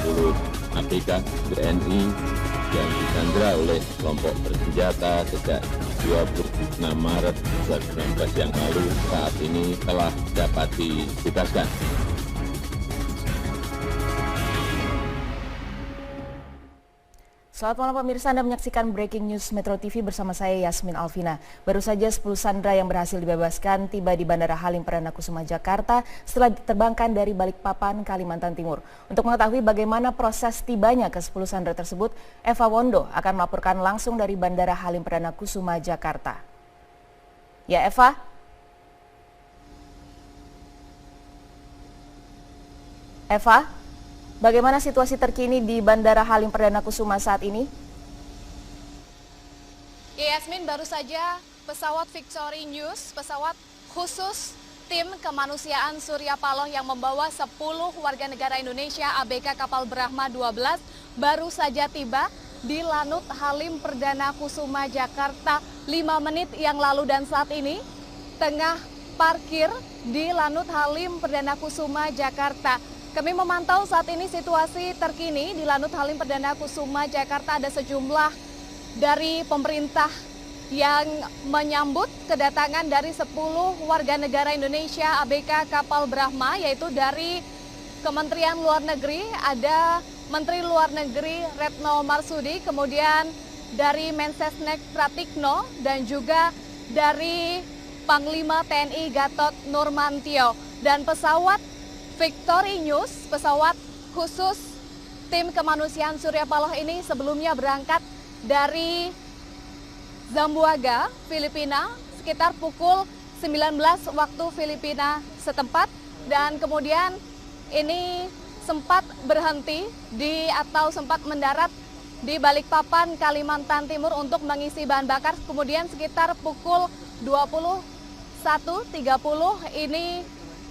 10 ABK TNI yang disandra oleh kelompok bersenjata sejak 26 Maret 2019 yang lalu saat ini telah dapat dibebaskan. Selamat malam pemirsa, Anda menyaksikan Breaking News Metro TV bersama saya Yasmin Alvina. Baru saja 10 sandera yang berhasil dibebaskan tiba di Bandara Halim Perdana Kusuma Jakarta setelah diterbangkan dari Balikpapan, Kalimantan Timur. Untuk mengetahui bagaimana proses tibanya ke 10 sandera tersebut, Eva Wondo akan melaporkan langsung dari Bandara Halim Perdana Kusuma Jakarta. Ya Eva? Eva? Bagaimana situasi terkini di Bandara Halim Perdana Kusuma saat ini? Ya Yasmin, baru saja pesawat Victory News, pesawat khusus tim kemanusiaan Surya Paloh yang membawa 10 warga negara Indonesia ABK kapal Brahma 12 baru saja tiba di Lanut Halim Perdana Kusuma Jakarta 5 menit yang lalu, dan saat ini tengah parkir di Lanut Halim Perdana Kusuma Jakarta. Kami memantau saat ini situasi terkini di Lanut Halim Perdana Kusuma Jakarta. Ada sejumlah dari pemerintah yang menyambut kedatangan dari 10 warga negara Indonesia ABK kapal Brahma, yaitu dari Kementerian Luar Negeri, ada Menteri Luar Negeri Retno Marsudi, kemudian dari Mensesnek Pratikno, dan juga dari Panglima TNI Gatot Nurmantio. Dan pesawat Victory News, pesawat khusus tim kemanusiaan Surya Paloh ini sebelumnya berangkat dari Zamboanga, Filipina, sekitar pukul 19 waktu Filipina setempat, dan kemudian ini sempat berhenti atau sempat mendarat di Balikpapan, Kalimantan Timur untuk mengisi bahan bakar. Kemudian sekitar pukul 21.30 ini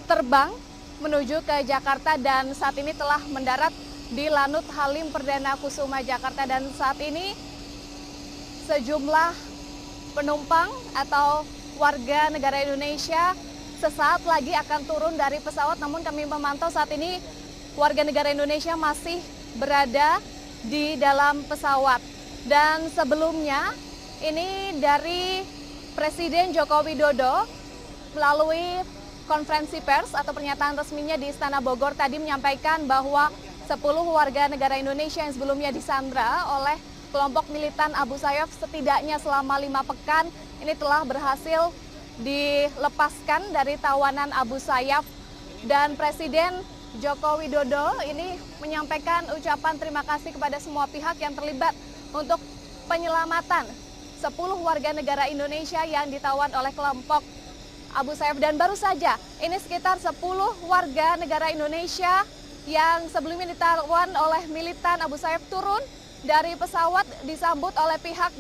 terbang menuju ke Jakarta, dan saat ini telah mendarat di Lanut Halim Perdana Kusuma Jakarta. Dan saat ini sejumlah penumpang atau warga negara Indonesia sesaat lagi akan turun dari pesawat, namun kami memantau saat ini warga negara Indonesia masih berada di dalam pesawat. Dan sebelumnya ini dari Presiden Joko Widodo melalui konferensi pers atau pernyataan resminya di Istana Bogor tadi menyampaikan bahwa 10 warga negara Indonesia yang sebelumnya disandra oleh kelompok militan Abu Sayyaf setidaknya selama 5 pekan ini telah berhasil dilepaskan dari tawanan Abu Sayyaf. Dan Presiden Joko Widodo ini menyampaikan ucapan terima kasih kepada semua pihak yang terlibat untuk penyelamatan 10 warga negara Indonesia yang ditawan oleh kelompok Abu Sayyaf. Dan baru saja ini sekitar 10 warga negara Indonesia yang sebelumnya ditawan oleh militan Abu Sayyaf turun dari pesawat, disambut oleh pihak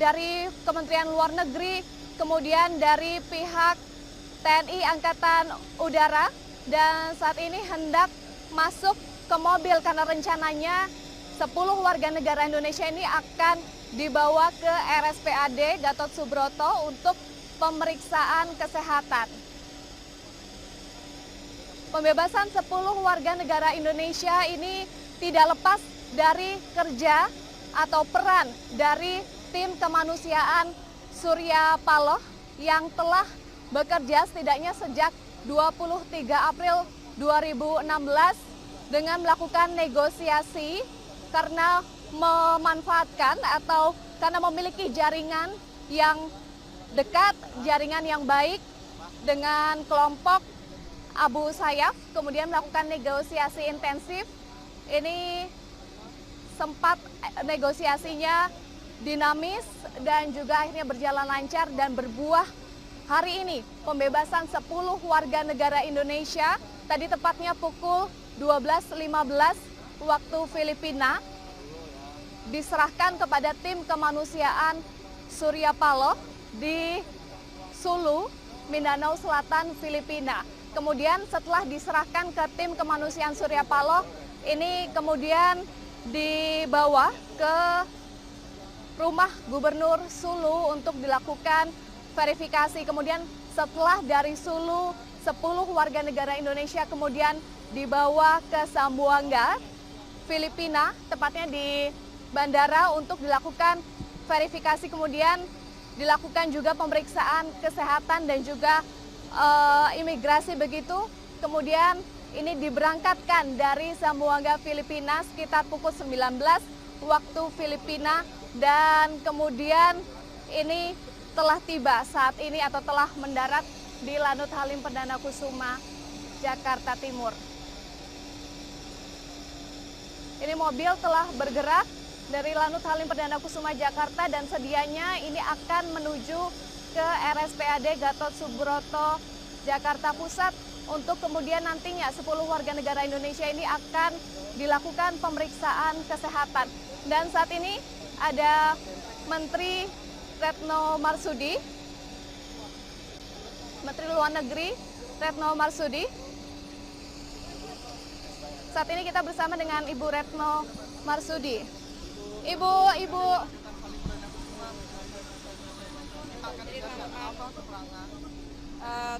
dari Kementerian Luar Negeri, kemudian dari pihak TNI Angkatan Udara, dan saat ini hendak masuk ke mobil karena rencananya 10 warga negara Indonesia ini akan dibawa ke RSPAD Gatot Subroto untuk pemeriksaan kesehatan. Pembebasan 10 warga negara Indonesia ini tidak lepas dari kerja atau peran dari tim kemanusiaan Surya Paloh yang telah bekerja setidaknya sejak 23 April 2016 dengan melakukan negosiasi karena memanfaatkan atau karena memiliki jaringan yang dekat, jaringan yang baik dengan kelompok Abu Sayyaf, kemudian melakukan negosiasi intensif. Ini sempat negosiasinya dinamis dan juga akhirnya berjalan lancar dan berbuah hari ini pembebasan 10 warga negara Indonesia tadi tepatnya pukul 12.15 waktu Filipina diserahkan kepada tim kemanusiaan Surya Paloh di Sulu, Mindanao Selatan, Filipina. Kemudian setelah diserahkan ke tim kemanusiaan Surya Paloh, ini kemudian dibawa ke rumah Gubernur Sulu untuk dilakukan verifikasi. Kemudian setelah dari Sulu 10 warga negara Indonesia kemudian dibawa ke Zamboanga, Filipina, tepatnya di bandara untuk dilakukan verifikasi, kemudian dilakukan juga pemeriksaan kesehatan dan juga imigrasi begitu. Kemudian ini diberangkatkan dari Zamboanga, Filipina sekitar pukul 19 waktu Filipina, dan kemudian ini telah tiba saat ini atau telah mendarat di Lanut Halim Perdana Kusuma, Jakarta Timur. Ini mobil telah bergerak dari Lanut Halim Perdana Kusuma, Jakarta, dan sedianya ini akan menuju ke RSPAD Gatot Subroto, Jakarta Pusat, untuk kemudian nantinya 10 warga negara Indonesia ini akan dilakukan pemeriksaan kesehatan. Dan saat ini ada Menteri Retno Marsudi, Menteri Luar Negeri Retno Marsudi. Saat ini kita bersama dengan Ibu Retno Marsudi. Ibu.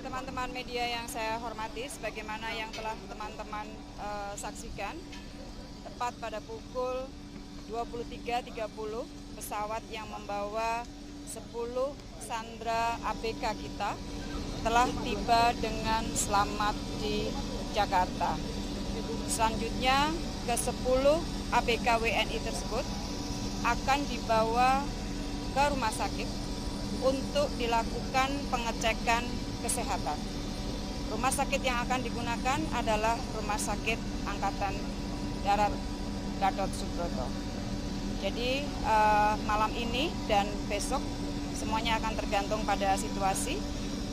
Teman-teman media yang saya hormati, sebagaimana yang telah teman-teman saksikan, tepat pada pukul 23.30 pesawat yang membawa 10 sandera ABK kita telah tiba dengan selamat di Jakarta. Selanjutnya ke-10 ABK WNI tersebut akan dibawa ke rumah sakit untuk dilakukan pengecekan kesehatan. Rumah sakit yang akan digunakan adalah Rumah Sakit Angkatan Darat Gatot Subroto. Jadi malam ini dan besok semuanya akan tergantung pada situasi,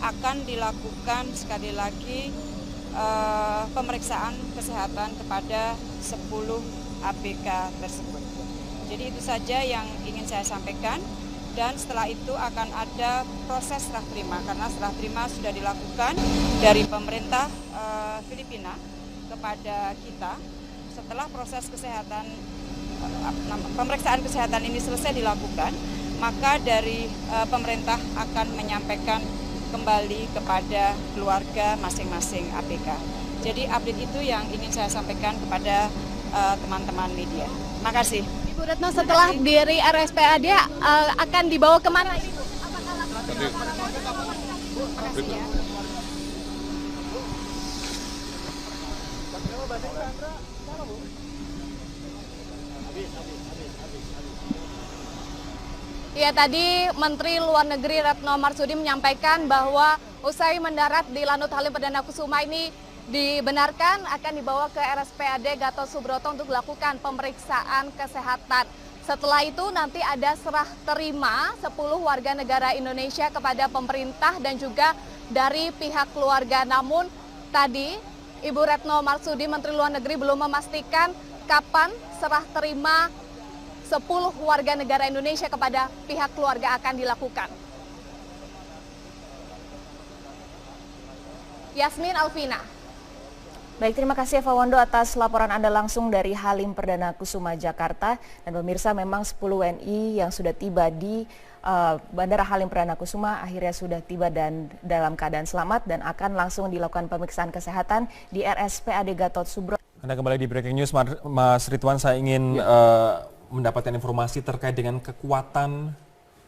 akan dilakukan sekali lagi pemeriksaan kesehatan kepada 10 ABK tersebut. Jadi itu saja yang ingin saya sampaikan, dan setelah itu akan ada proses serah terima, karena serah terima sudah dilakukan dari pemerintah Filipina kepada kita. Setelah proses kesehatan, pemeriksaan kesehatan ini selesai dilakukan, maka dari pemerintah akan menyampaikan kembali kepada keluarga masing-masing ABK. Jadi update itu yang ingin saya sampaikan kepada teman-teman media. Terima kasih. Ibu Retno, setelah dari RSPAD akan dibawa kemana? Ya, tadi Menteri Luar Negeri Retno Marsudi menyampaikan bahwa usai mendarat di Lanut Halim Perdana Kusuma ini dibenarkan akan dibawa ke RSPAD Gatot Subroto untuk dilakukan pemeriksaan kesehatan. Setelah itu nanti ada serah terima 10 warga negara Indonesia kepada pemerintah dan juga dari pihak keluarga. Namun tadi Ibu Retno Marsudi, Menteri Luar Negeri, belum memastikan kapan serah terima 10 warga negara Indonesia kepada pihak keluarga akan dilakukan. Yasmin Alvina. Baik, terima kasih Eva Wando atas laporan Anda langsung dari Halim Perdana Kusuma, Jakarta. Dan pemirsa, memang 10 WNI yang sudah tiba di Bandara Halim Perdana Kusuma akhirnya sudah tiba dan dalam keadaan selamat dan akan langsung dilakukan pemeriksaan kesehatan di RSPAD Gatot Subroto. Anda kembali di Breaking News, Mas Ridwan. Saya ingin mendapatkan informasi terkait dengan kekuatan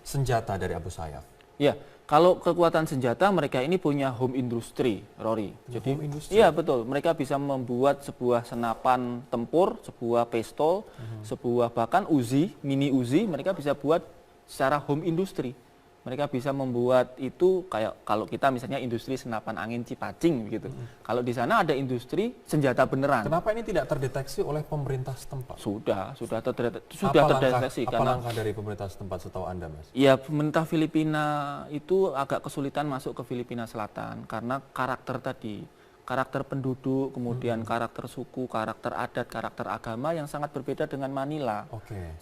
senjata dari Abu Sayyaf. Ya, kalau kekuatan senjata mereka ini punya home industry, Rory. Jadi, home industry? Iya betul. Mereka bisa membuat sebuah senapan tempur, sebuah pistol, sebuah bahkan Uzi, mini Uzi. Mereka bisa buat secara home industry. Mereka bisa membuat itu kayak kalau kita misalnya industri senapan angin Cipacing begitu. Kalau di sana ada industri senjata beneran. Kenapa ini tidak terdeteksi oleh pemerintah setempat? Sudah terdeteksi. Apa langkah dari pemerintah setempat setahu Anda, Mas? Ya, pemerintah Filipina itu agak kesulitan masuk ke Filipina Selatan karena karakter tadi, karakter penduduk, kemudian karakter suku, karakter adat, karakter agama yang sangat berbeda dengan Manila.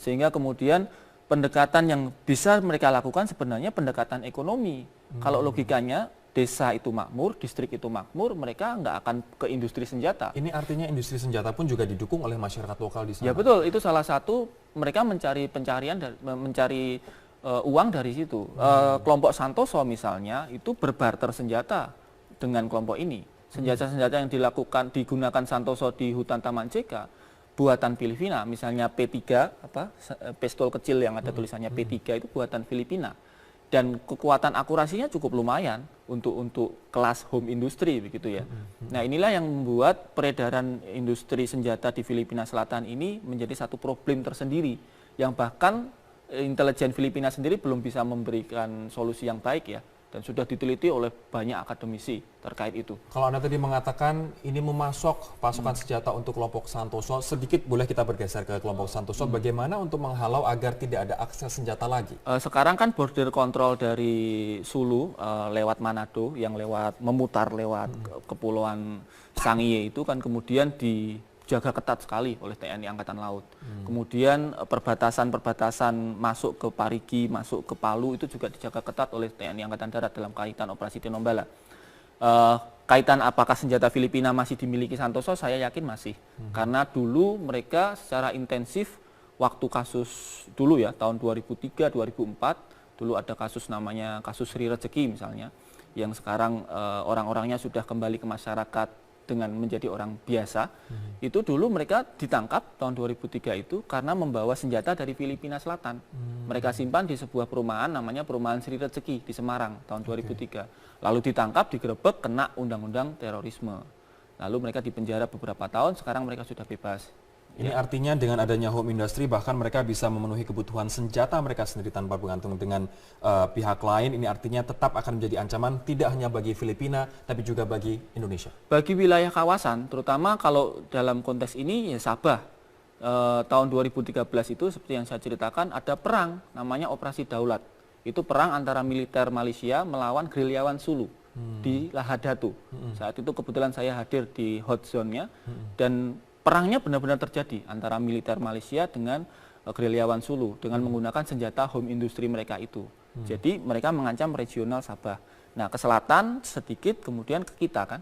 Sehingga kemudian pendekatan yang bisa mereka lakukan sebenarnya pendekatan ekonomi. Kalau logikanya desa itu makmur, distrik itu makmur, mereka nggak akan ke industri senjata. Ini artinya industri senjata pun juga didukung oleh masyarakat lokal di sana. Ya betul, itu salah satu mereka mencari uang dari situ. Kelompok Santoso misalnya itu berbarter senjata dengan kelompok ini. Senjata-senjata yang digunakan Santoso di hutan Taman JK buatan Filipina, misalnya P3 pistol kecil yang ada tulisannya P3 itu buatan Filipina. Dan kekuatan akurasinya cukup lumayan untuk kelas home industry begitu ya. Nah, inilah yang membuat peredaran industri senjata di Filipina Selatan ini menjadi satu problem tersendiri yang bahkan intelijen Filipina sendiri belum bisa memberikan solusi yang baik ya, dan sudah diteliti oleh banyak akademisi terkait itu. Kalau Anda tadi mengatakan ini memasok pasukan senjata untuk kelompok Santoso, sedikit boleh kita bergeser ke kelompok Santoso. Bagaimana untuk menghalau agar tidak ada akses senjata lagi? Sekarang kan border control dari Sulu lewat Manado, yang memutar lewat kepulauan Sangihe itu kan kemudian dijaga ketat sekali oleh TNI Angkatan Laut. Kemudian perbatasan-perbatasan masuk ke Parigi, masuk ke Palu itu juga dijaga ketat oleh TNI Angkatan Darat dalam kaitan operasi Tinombala. Kaitan apakah senjata Filipina masih dimiliki Santoso, saya yakin masih. Karena dulu mereka secara intensif waktu kasus dulu ya, tahun 2003, 2004, dulu ada kasus namanya kasus Sri Rezeki misalnya, yang sekarang orang-orangnya sudah kembali ke masyarakat dengan menjadi orang biasa. Itu dulu mereka ditangkap tahun 2003 itu karena membawa senjata dari Filipina Selatan. Mereka simpan di sebuah perumahan namanya Perumahan Sri Rezeki di Semarang tahun 2003. Lalu ditangkap, digerebek, kena undang-undang terorisme. Lalu mereka dipenjara beberapa tahun, sekarang mereka sudah bebas. Ini artinya dengan adanya home industry bahkan mereka bisa memenuhi kebutuhan senjata mereka sendiri tanpa bergantung dengan pihak lain. Ini artinya tetap akan menjadi ancaman tidak hanya bagi Filipina tapi juga bagi Indonesia. Bagi wilayah kawasan, terutama kalau dalam konteks ini ya Sabah. Tahun 2013 itu seperti yang saya ceritakan ada perang namanya Operasi Daulat. Itu perang antara militer Malaysia melawan gerilyawan Sulu di Lahadatu. Saat itu kebetulan saya hadir di hot zone-nya dan perangnya benar-benar terjadi antara militer Malaysia dengan gerilyawan Sulu dengan menggunakan senjata home industry mereka itu. Jadi mereka mengancam regional Sabah. Nah, ke selatan sedikit, kemudian ke kita kan,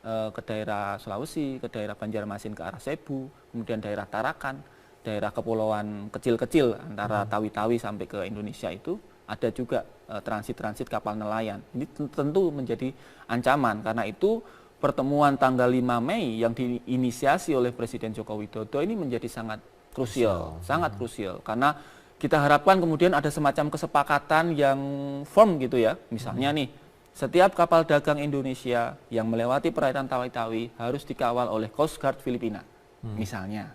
ke daerah Sulawesi, ke daerah Banjarmasin ke arah Cebu, kemudian daerah Tarakan, daerah kepulauan kecil-kecil antara Tawi-Tawi sampai ke Indonesia itu ada juga transit-transit kapal nelayan. Ini tentu menjadi ancaman, karena itu pertemuan tanggal 5 Mei yang diinisiasi oleh Presiden Joko Widodo ini menjadi sangat krusial, karena kita harapkan kemudian ada semacam kesepakatan yang firm gitu ya. Misalnya nih, setiap kapal dagang Indonesia yang melewati perairan Tawi-Tawi harus dikawal oleh Coast Guard Filipina. Misalnya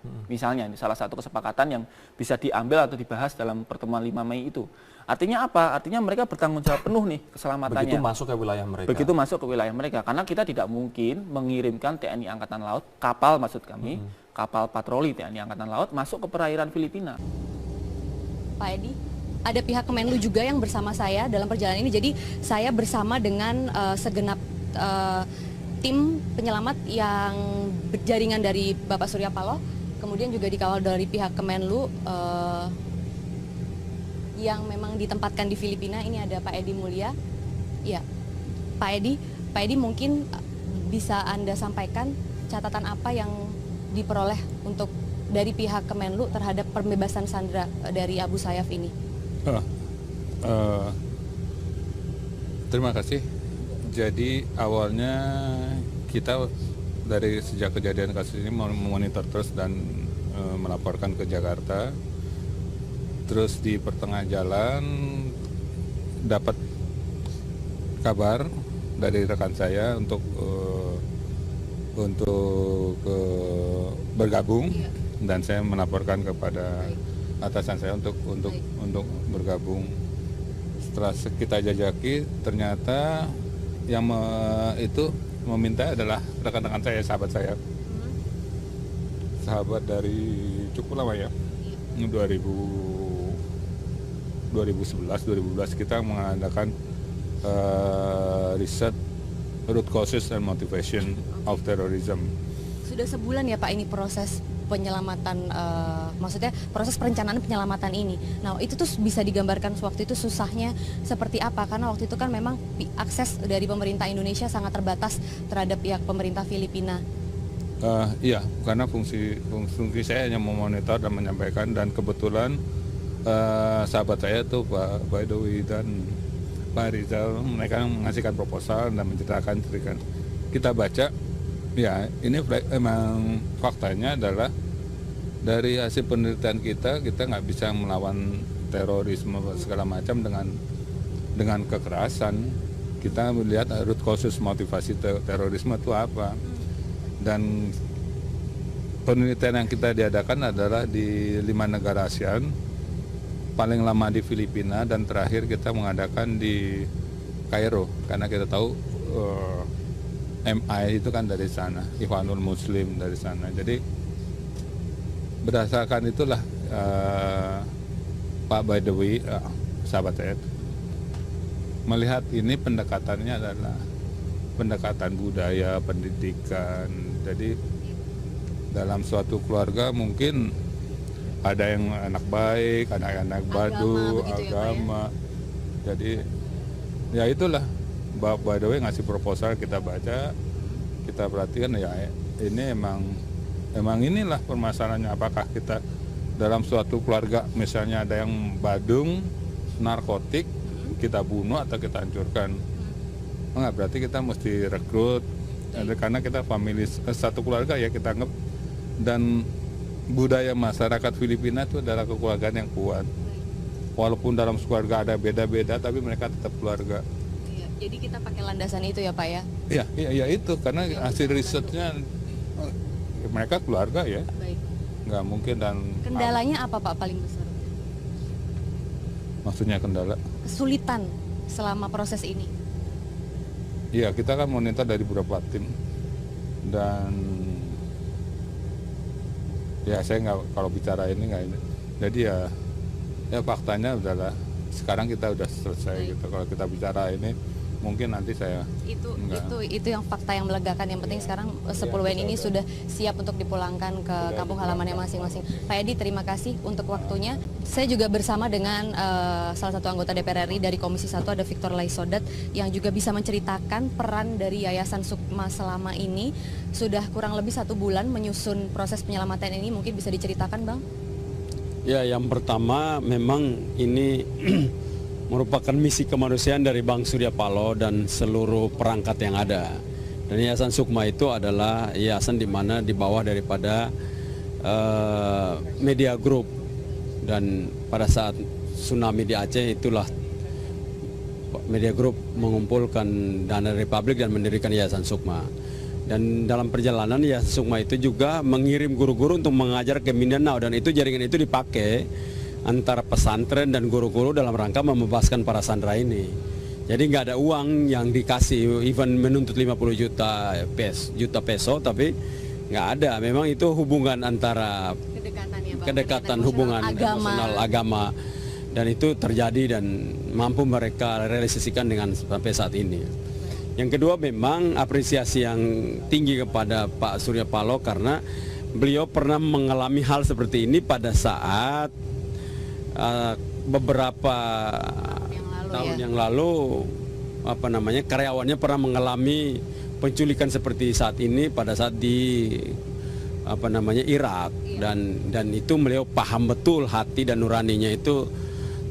ini salah satu kesepakatan yang bisa diambil atau dibahas dalam pertemuan 5 Mei itu. Artinya apa? Artinya mereka bertanggung jawab penuh nih keselamatannya. Begitu masuk ke wilayah mereka. Begitu masuk ke wilayah mereka, karena kita tidak mungkin mengirimkan TNI Angkatan Laut, kapal maksud kami, kapal patroli TNI Angkatan Laut masuk ke perairan Filipina. Pak Edi, ada pihak Kemenlu juga yang bersama saya dalam perjalanan ini. Jadi saya bersama dengan segenap tim penyelamat yang berjaringan dari Bapak Surya Paloh, kemudian juga dikawal dari pihak Kemenlu yang memang ditempatkan di Filipina. Ini ada Pak Edi Mulya. Ya, Pak Edi mungkin bisa Anda sampaikan catatan apa yang diperoleh untuk dari pihak Kemenlu terhadap pembebasan sandera dari Abu Sayyaf ini. Terima kasih. Jadi awalnya kita dari sejak kejadian kasus ini memonitor terus dan melaporkan ke Jakarta. Terus di pertengah jalan dapat kabar dari rekan saya untuk bergabung, dan saya melaporkan kepada atasan saya untuk bergabung. Setelah kita jajaki, ternyata yang itu meminta adalah rekan-rekan saya, sahabat dari cukup lama ya, 2011 kita mengadakan riset root causes and motivation of terrorism. Sudah sebulan ya Pak ini proses penyelamatan, maksudnya proses perencanaan penyelamatan ini. Nah itu tuh bisa digambarkan waktu itu susahnya seperti apa? Karena waktu itu kan memang akses dari pemerintah Indonesia sangat terbatas terhadap pihak pemerintah Filipina. Iya, karena fungsi saya hanya memonitor dan menyampaikan, dan kebetulan sahabat saya tuh Pak Baidowi dan Pak Rizal, mereka mengasihkan proposal dan menceritakan. Kita baca, ya ini emang faktanya adalah dari hasil penelitian kita nggak bisa melawan terorisme segala macam dengan kekerasan. Kita melihat root causes motivasi terorisme itu apa. Dan penelitian yang kita diadakan adalah di 5 negara ASEAN, paling lama di Filipina, dan terakhir kita mengadakan di Kairo, karena kita tahu MI itu kan dari sana, Ikhwanul Muslim dari sana. Jadi berdasarkan itulah Pak Baidowi, sahabat saya, melihat ini pendekatannya adalah pendekatan budaya, pendidikan. Jadi dalam suatu keluarga mungkin ada yang anak baik, anak-anak badu, agama. Jadi ya itulah, by the way ngasih proposal, kita baca, kita perhatikan, ya ini emang inilah permasalahannya. Apakah kita dalam suatu keluarga misalnya ada yang badung, narkotik, kita bunuh atau kita hancurkan? Enggak, berarti kita mesti rekrut, karena kita family satu keluarga ya kita anggap. Dan budaya masyarakat Filipina itu adalah kekeluargaan yang kuat. Walaupun dalam keluarga ada beda-beda, tapi mereka tetap keluarga. Iya, jadi kita pakai landasan itu ya Pak ya? Iya itu, karena hasil risetnya mereka keluarga ya. Baik. Nggak mungkin. Dan kendalanya apa Pak paling besar? Maksudnya kendala? Kesulitan selama proses ini? Iya, kita kan monitor dari beberapa tim. Dan ya saya nggak, kalau bicara ini nggak ini. Jadi ya faktanya adalah sekarang kita udah selesai gitu. Kalau kita bicara ini mungkin nanti saya itu yang fakta yang melegakan. Yang penting sekarang 10 WNI ini sudah siap untuk dipulangkan ke kampung halamannya masing-masing. Pak Edi, terima kasih untuk waktunya. Saya juga bersama dengan salah satu anggota DPR RI dari Komisi 1, ada Victor Laisodat, yang juga bisa menceritakan peran dari Yayasan Sukma selama ini. Sudah kurang lebih 1 bulan menyusun proses penyelamatan ini, mungkin bisa diceritakan Bang? Ya, yang pertama memang ini merupakan misi kemanusiaan dari Bank Surya Paloh dan seluruh perangkat yang ada. Dan Yayasan Sukma itu adalah yayasan di mana di bawah daripada Media Group. Dan pada saat tsunami di Aceh itulah Media Group mengumpulkan dana dari publik dan mendirikan Yayasan Sukma. Dan dalam perjalanan Yayasan Sukma itu juga mengirim guru-guru untuk mengajar ke Mindanao, dan itu jaringan itu dipakai antara pesantren dan guru-guru dalam rangka membebaskan para sandera ini. Jadi nggak ada uang yang dikasih, even menuntut 50 juta peso, tapi nggak ada. Memang itu hubungan antara kedekatan hubungan emosional agama, dan itu terjadi dan mampu mereka realisasikan dengan sampai saat ini. Yang kedua, memang apresiasi yang tinggi kepada Pak Surya Paloh karena beliau pernah mengalami hal seperti ini pada saat beberapa tahun yang lalu karyawannya pernah mengalami penculikan seperti saat ini pada saat di Irak, dan itu beliau paham betul hati dan nuraninya itu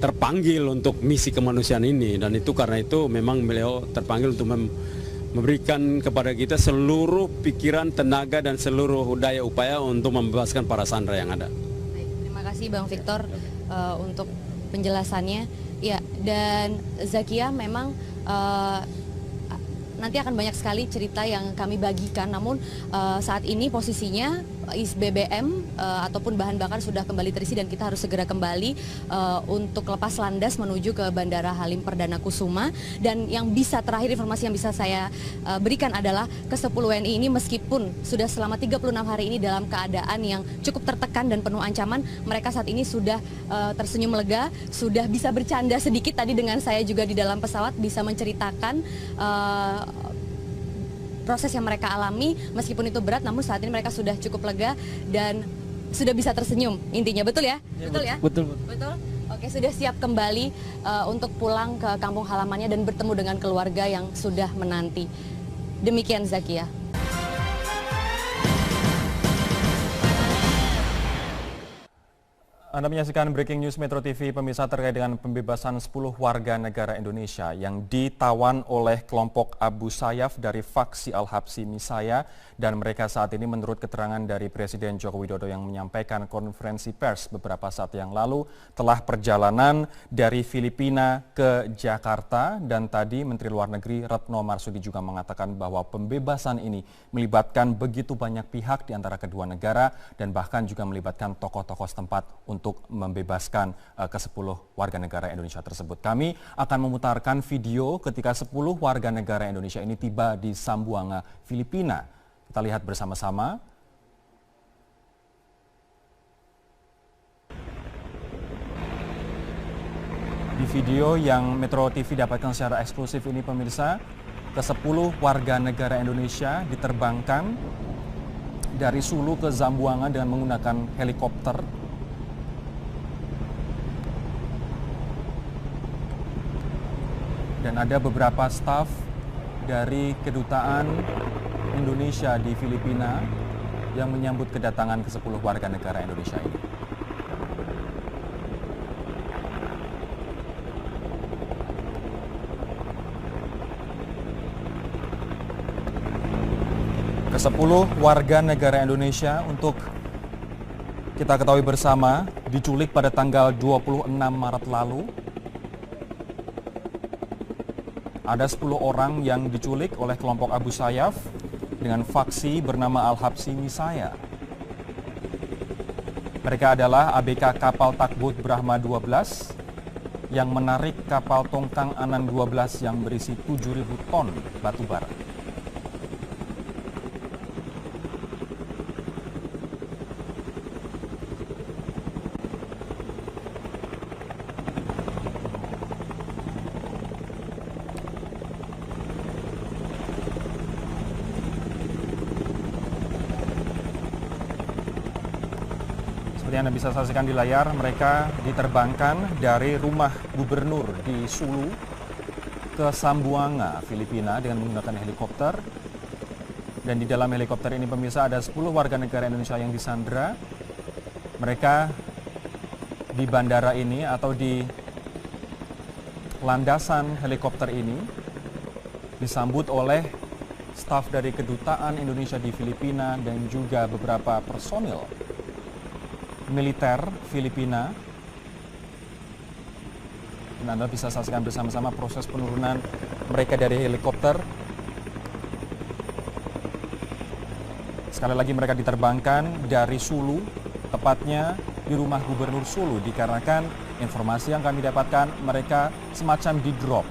terpanggil untuk misi kemanusiaan ini, dan itu karena itu memang beliau terpanggil untuk memberikan kepada kita seluruh pikiran, tenaga dan seluruh daya upaya untuk membebaskan para sandera yang ada. Baik, terima kasih Bang Victor untuk penjelasannya. Ya, dan Zakia, memang nanti akan banyak sekali cerita yang kami bagikan, namun saat ini posisinya BBM ataupun bahan bakar sudah kembali terisi dan kita harus segera kembali untuk lepas landas menuju ke Bandara Halim Perdana Kusuma. Dan yang bisa terakhir, informasi yang bisa saya berikan adalah ke-10 WNI ini meskipun sudah selama 36 hari ini dalam keadaan yang cukup tertekan dan penuh ancaman, mereka saat ini sudah tersenyum lega, sudah bisa bercanda sedikit tadi dengan saya juga di dalam pesawat, bisa menceritakan proses yang mereka alami. Meskipun itu berat, namun saat ini mereka sudah cukup lega dan sudah bisa tersenyum intinya. Betul ya? Betul ya? Betul. Oke, sudah siap kembali untuk pulang ke kampung halamannya dan bertemu dengan keluarga yang sudah menanti. Demikian Zakia. Anda menyaksikan Breaking News Metro TV, pemirsa, terkait dengan pembebasan 10 warga negara Indonesia yang ditawan oleh kelompok Abu Sayyaf dari faksi Al-Habsyi Misaya, dan mereka saat ini menurut keterangan dari Presiden Joko Widodo yang menyampaikan konferensi pers beberapa saat yang lalu telah perjalanan dari Filipina ke Jakarta, dan tadi Menteri Luar Negeri Retno Marsudi juga mengatakan bahwa pembebasan ini melibatkan begitu banyak pihak di antara kedua negara dan bahkan juga melibatkan tokoh-tokoh setempat untuk membebaskan ke-10 warga negara Indonesia tersebut. Kami akan memutarkan video ketika 10 warga negara Indonesia ini tiba di Zamboanga, Filipina. Kita lihat bersama-sama. Di video yang Metro TV dapatkan secara eksklusif ini, pemirsa, ke-10 warga negara Indonesia diterbangkan dari Sulu ke Zamboanga dengan menggunakan helikopter. Dan ada beberapa staf dari kedutaan Indonesia di Filipina yang menyambut kedatangan ke-10 warga negara Indonesia ini. Ke-10 warga negara Indonesia, untuk kita ketahui bersama, diculik pada tanggal 26 Maret lalu. Ada 10 orang yang diculik oleh kelompok Abu Sayyaf dengan faksi bernama Al-Habsyi Misaya. Mereka adalah ABK kapal Takbut Brahma 12 yang menarik kapal Tongkang Anan 12 yang berisi 7.000 ton batu bara. Seperti Anda bisa saksikan di layar, mereka diterbangkan dari rumah gubernur di Sulu ke Zamboanga, Filipina dengan menggunakan helikopter. Dan di dalam helikopter ini, pemirsa, ada 10 warga negara Indonesia yang disandra. Mereka di bandara ini atau di landasan helikopter ini disambut oleh staf dari kedutaan Indonesia di Filipina dan juga beberapa personil militer Filipina. Dan Anda bisa saksikan bersama-sama proses penurunan mereka dari helikopter. Sekali lagi, mereka diterbangkan dari Sulu, tepatnya di rumah gubernur Sulu, dikarenakan informasi yang kami dapatkan mereka semacam di-drop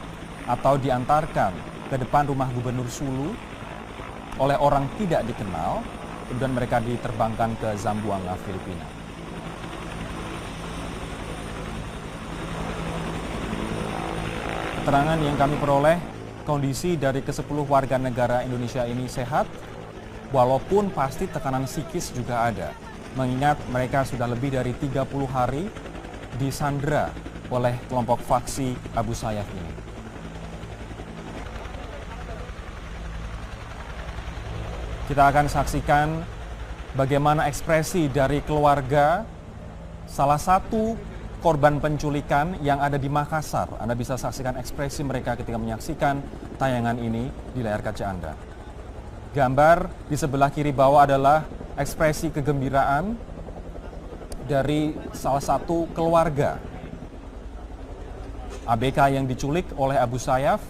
atau diantarkan ke depan rumah gubernur Sulu oleh orang tidak dikenal, kemudian mereka diterbangkan ke Zamboanga, Filipina. Keterangan yang kami peroleh, kondisi dari ke-10 warga negara Indonesia ini sehat, walaupun pasti tekanan psikis juga ada, mengingat mereka sudah lebih dari 30 hari disandra oleh kelompok faksi Abu Sayyaf ini. Kita akan saksikan bagaimana ekspresi dari keluarga salah satu korban penculikan yang ada di Makassar. Anda bisa saksikan ekspresi mereka ketika menyaksikan tayangan ini di layar kaca Anda. Gambar di sebelah kiri bawah adalah ekspresi kegembiraan dari salah satu keluarga ABK yang diculik oleh Abu Sayyaf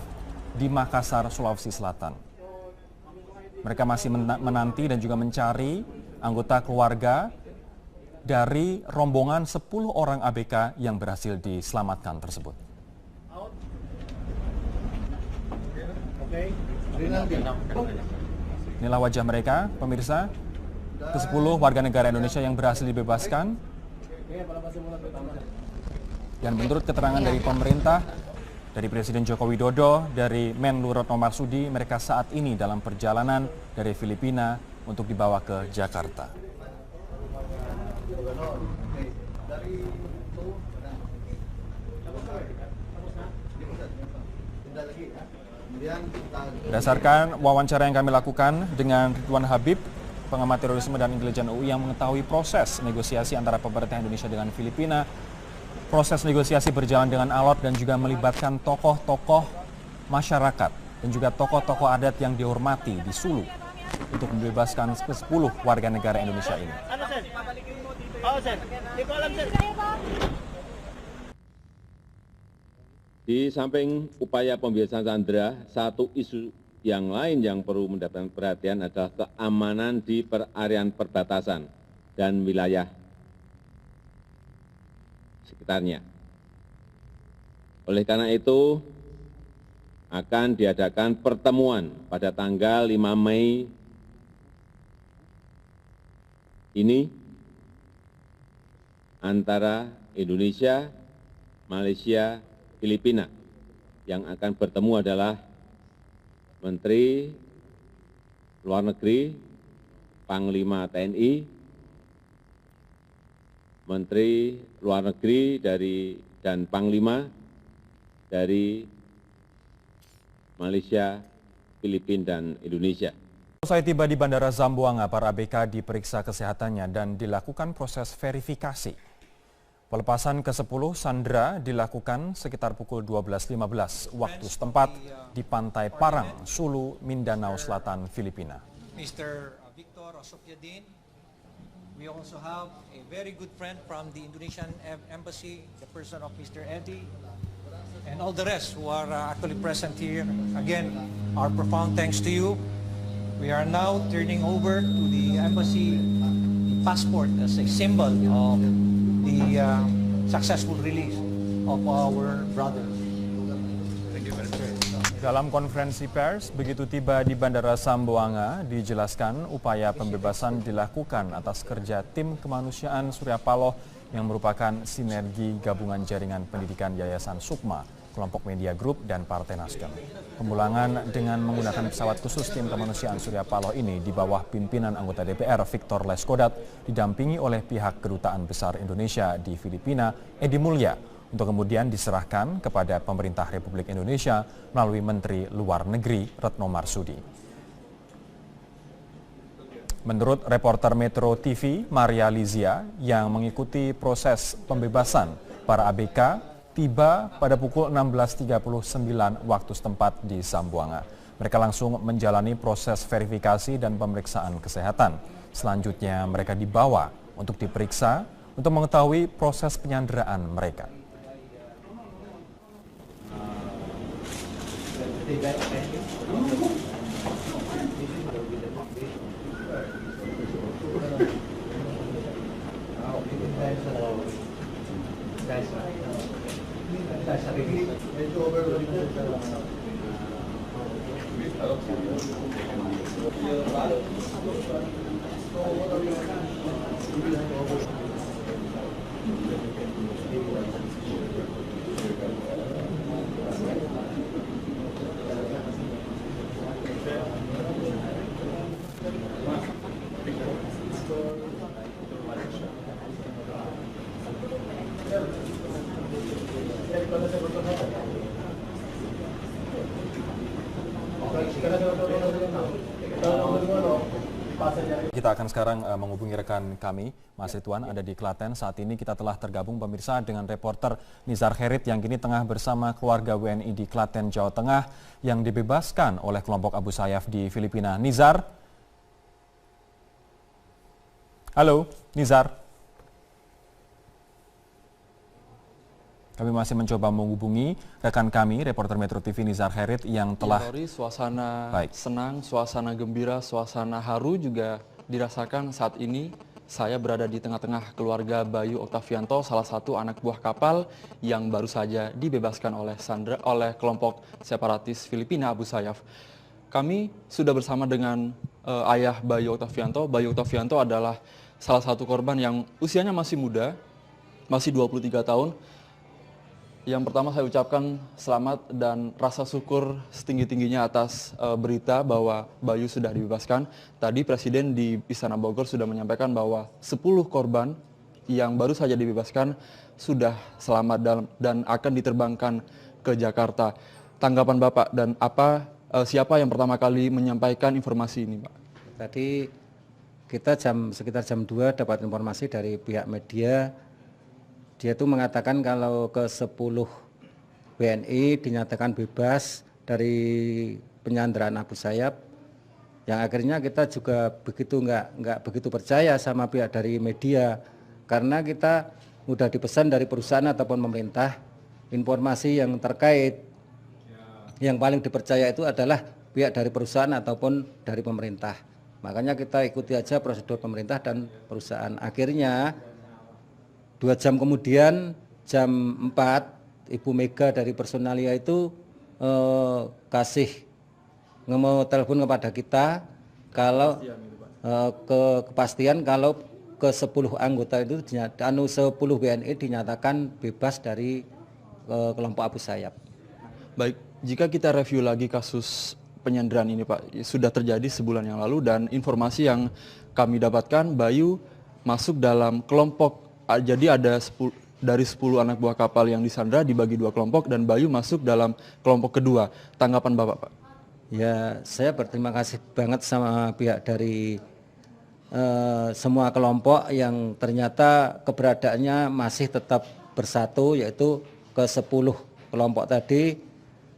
di Makassar, Sulawesi Selatan. Mereka masih menanti dan juga mencari anggota keluarga dari rombongan 10 orang ABK yang berhasil diselamatkan tersebut. Inilah wajah mereka, pemirsa, ke-10 warga negara Indonesia yang berhasil dibebaskan. Dan menurut keterangan dari pemerintah, dari Presiden Joko Widodo, dari Menlu Retno Marsudi, mereka saat ini dalam perjalanan dari Filipina untuk dibawa ke Jakarta. Berdasarkan wawancara yang kami lakukan dengan Ridwan Habib, pengamat terorisme dan intelijen UI yang mengetahui proses negosiasi antara pemerintah Indonesia dengan Filipina. Proses negosiasi berjalan dengan alot dan juga melibatkan tokoh-tokoh masyarakat dan juga tokoh-tokoh adat yang dihormati di Sulu untuk membebaskan ke-10 warga negara Indonesia ini. Di samping upaya pembebasan sandera, satu isu yang lain yang perlu mendapatkan perhatian adalah keamanan di perarian perbatasan dan wilayah sekitarnya. Oleh karena itu, akan diadakan pertemuan pada tanggal 5 Mei ini antara Indonesia, Malaysia, Filipina. Yang akan bertemu adalah Menteri Luar Negeri, Panglima TNI, Menteri Luar Negeri dan Panglima dari Malaysia, Filipina, dan Indonesia. Usai tiba di Bandara Zamboanga, para ABK diperiksa kesehatannya dan dilakukan proses verifikasi. Pelepasan ke-10 sandera dilakukan sekitar pukul 12.15 waktu setempat di Pantai Parang, Sulu, Mindanao Selatan, Filipina. Mr. Victor Osokyadin, we also have a very good friend from the Indonesian Embassy, the person of Mr. Eddie, and all the rest who are actually present here. Again, our profound thanks to you. We are now turning over to the embassy the passport as a symbol of the successful release of our brother. Dalam konferensi pers, begitu tiba di Bandara Zamboanga, dijelaskan upaya pembebasan dilakukan atas kerja tim kemanusiaan Surya Paloh yang merupakan sinergi gabungan jaringan pendidikan Yayasan Sukma, kelompok media grup, dan Partai Nasdem. Pemulangan dengan menggunakan pesawat khusus tim kemanusiaan Surya Paloh ini di bawah pimpinan anggota DPR Victor Leskodat didampingi oleh pihak Kedutaan Besar Indonesia di Filipina, Edi Mulya, untuk kemudian diserahkan kepada pemerintah Republik Indonesia melalui Menteri Luar Negeri Retno Marsudi. Menurut reporter Metro TV Maria Lizia yang mengikuti proses pembebasan, para ABK tiba pada pukul 16.39 waktu setempat di Zamboanga. Mereka langsung menjalani proses verifikasi dan pemeriksaan kesehatan. Selanjutnya mereka dibawa untuk diperiksa untuk mengetahui proses penyanderaan mereka. Kita akan sekarang menghubungi rekan kami, Mas Ridwan, ada di Klaten. Saat ini kita telah tergabung pemirsa dengan reporter Nizar Kherit yang kini tengah bersama keluarga WNI di Klaten, Jawa Tengah yang dibebaskan oleh kelompok Abu Sayyaf di Filipina. Nizar? Halo, Nizar? Kami masih mencoba menghubungi rekan kami, reporter Metro TV Nizar Kherit yang telah... Ya, suasana senang, suasana gembira, suasana haru juga dirasakan saat ini. Saya berada di tengah-tengah keluarga Bayu Oktavianto, salah satu anak buah kapal yang baru saja dibebaskan oleh kelompok separatis Filipina Abu Sayyaf. Kami sudah bersama dengan ayah Bayu Oktavianto. Bayu Oktavianto adalah salah satu korban yang usianya masih muda, masih 23 tahun. Yang pertama saya ucapkan selamat dan rasa syukur setinggi-tingginya atas berita bahwa Bayu sudah dibebaskan. Tadi Presiden di Istana Bogor sudah menyampaikan bahwa 10 korban yang baru saja dibebaskan sudah selamat dan akan diterbangkan ke Jakarta. Tanggapan Bapak dan siapa yang pertama kali menyampaikan informasi ini, Pak? Tadi kita sekitar jam 2 dapat informasi dari pihak media. Dia tuh mengatakan kalau ke 10 WNI dinyatakan bebas dari penyanderaan Abu Sayyaf. Yang akhirnya kita juga nggak begitu percaya sama pihak dari media, karena kita udah dipesan dari perusahaan ataupun pemerintah informasi yang terkait. Yang paling dipercaya itu adalah pihak dari perusahaan ataupun dari pemerintah. Makanya kita ikuti aja prosedur pemerintah dan perusahaan. Akhirnya 2 jam kemudian jam 4 Ibu Mega dari Personalia itu kasih telepon kepada kita kalau kepastian kalau ke 10 anggota itu 10 WNI dinyatakan bebas dari kelompok Abu Sayyaf. Baik, jika kita review lagi kasus penyanderaan ini Pak, sudah terjadi sebulan yang lalu dan informasi yang kami dapatkan Bayu masuk dalam kelompok, jadi ada dari 10 anak buah kapal yang disandra dibagi 2 kelompok dan Bayu masuk dalam kelompok kedua. Tanggapan Bapak Pak? Ya, saya berterima kasih banget sama pihak dari semua kelompok yang ternyata keberadaannya masih tetap bersatu, yaitu ke 10 kelompok tadi.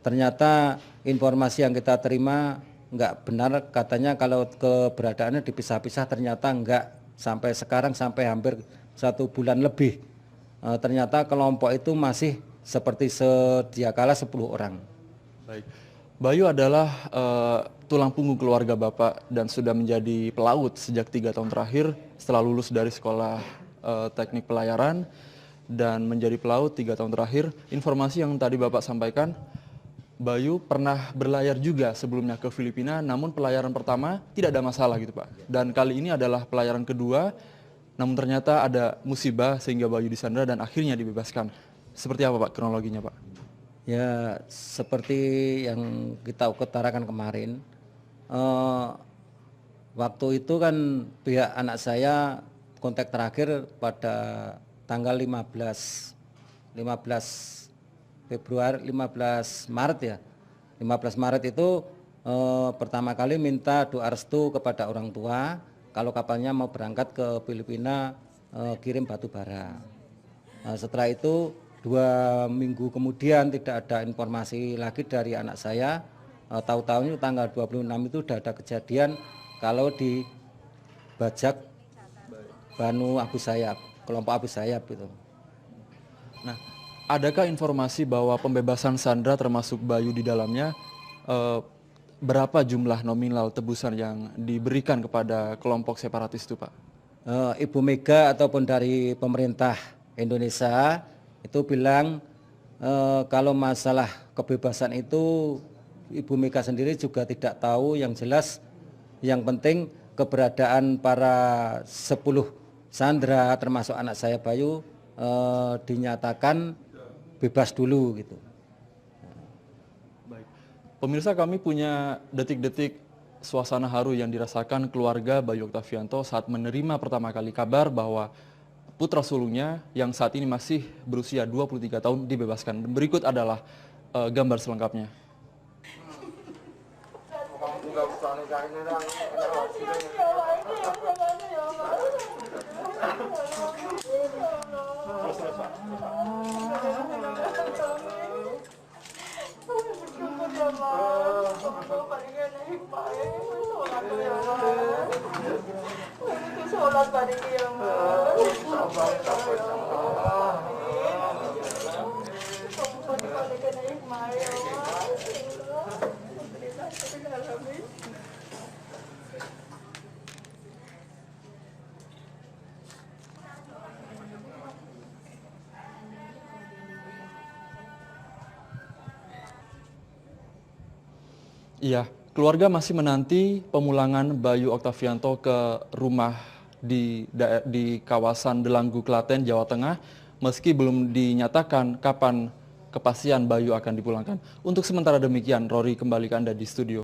Ternyata informasi yang kita terima nggak benar, katanya kalau keberadaannya dipisah-pisah, ternyata nggak. Sampai sekarang sampai hampir 1 bulan lebih, ternyata kelompok itu masih seperti sedia kala 10 orang. Baik, Bayu adalah tulang punggung keluarga Bapak dan sudah menjadi pelaut sejak 3 tahun terakhir setelah lulus dari sekolah teknik pelayaran dan menjadi pelaut 3 tahun terakhir. Informasi yang tadi Bapak sampaikan, Bayu pernah berlayar juga sebelumnya ke Filipina, namun pelayaran pertama tidak ada masalah gitu Pak. Dan kali ini adalah pelayaran kedua, namun ternyata ada musibah sehingga Bayu disandra dan akhirnya dibebaskan. Seperti apa Pak kronologinya Pak? Ya, seperti yang kita utarakan kemarin, waktu itu kan pihak anak saya kontak terakhir pada tanggal 15 Maret ya. 15 Maret itu pertama kali minta doa restu kepada orang tua kalau kapalnya mau berangkat ke Filipina, kirim batu bara. Setelah itu 2 minggu kemudian tidak ada informasi lagi dari anak saya. Tahu-tahunya tanggal 26 itu sudah ada kejadian kalau di Bajak Banu Abu Sayyaf, kelompok Abu Sayyaf itu. Nah, adakah informasi bahwa pembebasan sandra termasuk Bayu di dalamnya, berapa jumlah nominal tebusan yang diberikan kepada kelompok separatis itu Pak? Ibu Mega ataupun dari pemerintah Indonesia itu bilang kalau masalah kebebasan itu Ibu Mega sendiri juga tidak tahu, yang jelas yang penting keberadaan para 10 sandra termasuk anak saya Bayu dinyatakan bebas dulu gitu. Baik. Pemirsa, kami punya detik-detik suasana haru yang dirasakan keluarga Bayu Oktavianto saat menerima pertama kali kabar bahwa putra sulungnya yang saat ini masih berusia 23 tahun dibebaskan. Berikut adalah gambar selengkapnya. Iya, keluarga masih menanti pemulangan Bayu Oktavianto ke rumah di kawasan Delanggu, Klaten, Jawa Tengah, meski belum dinyatakan kapan kepastian Bayu akan dipulangkan. Untuk sementara demikian, Rory kembali ke Anda di studio.